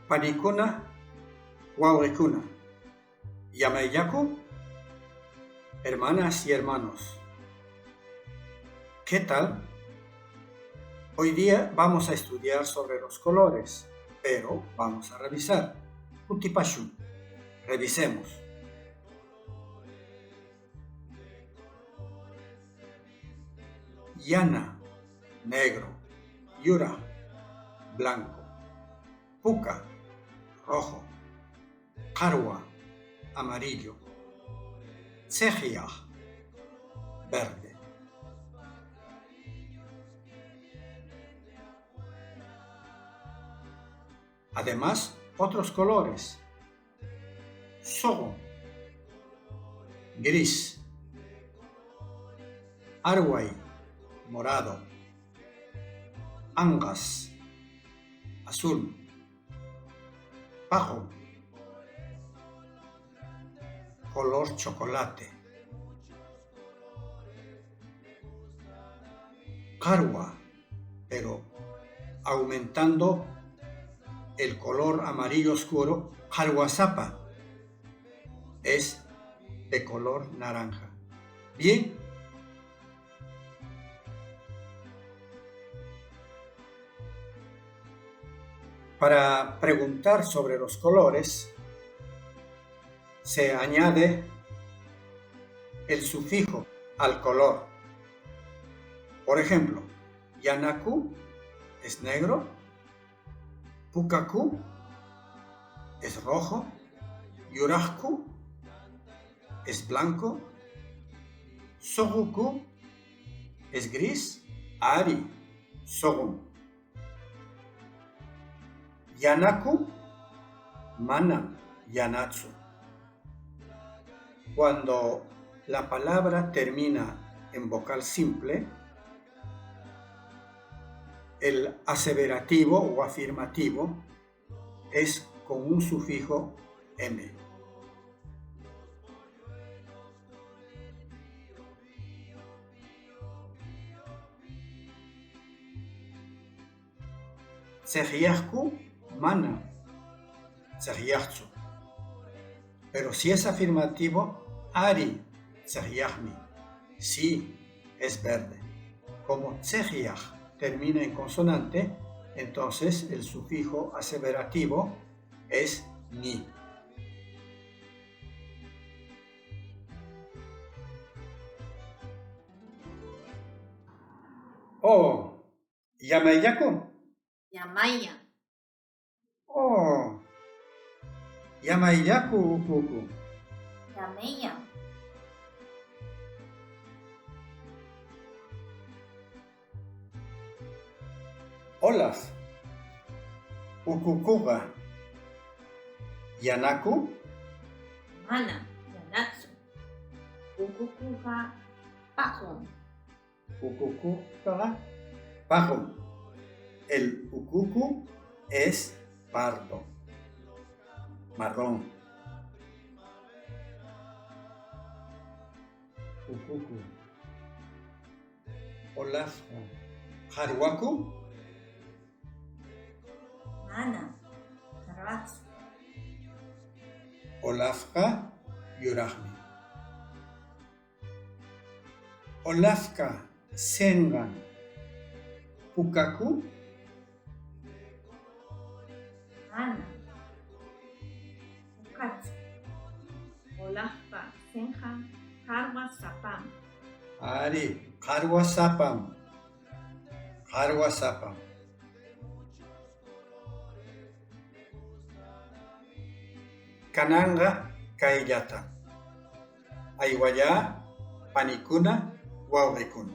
Panikuna, wawqikuna, llamayllaku, hermanas y hermanos. ¿Qué tal? Hoy día vamos a estudiar sobre los colores, pero vamos a revisar. Utipashu, revisemos. Yana, negro. Yura, blanco. Puka, rojo. Karwa, amarillo. Tsejiah, verde. Además, otros colores. Sogo, gris. Arway, morado. Angas, azul. Pajo, color chocolate. Karwa, pero aumentando el color amarillo oscuro. Karwasapa es de color naranja. Bien. Para preguntar sobre los colores, se añade el sufijo al color. Por ejemplo, Yanaku es negro, Pukaku es rojo, Yurahku es blanco, Soguku es gris, Ari, Sogum. Yanaku, mana, yanatsu. Cuando la palabra termina en vocal simple, el aseverativo o afirmativo es con un sufijo m. Tsejiahku, mana, tsejiahtsu. Pero si es afirmativo, ari, tsejiahmi. Sí, es verde. Como tsejiah termina en consonante, entonces el sufijo aseverativo es ni. Oh, yamayako. Yamaya. Oh, yamayyaku ukuku. Yameya. Olaf, ukukuga. Yanaku, Mana. Yanatsu. Ukukuga. Pahon. ukukuga, pajum. El ukuku es pardo, marrón. Ukuku. Olaf, Haruaku, Mana. Karatsu. Olafka, Yurahmi. Olafka, Sengan, Pukaku, Mana. Ukatsu. Olafpa. Senja. Karwa sapam. Ari, Karwasapam, Karwasapam. Kananga, Kaillata. Aywaya, Panikuna, Wawqikuna.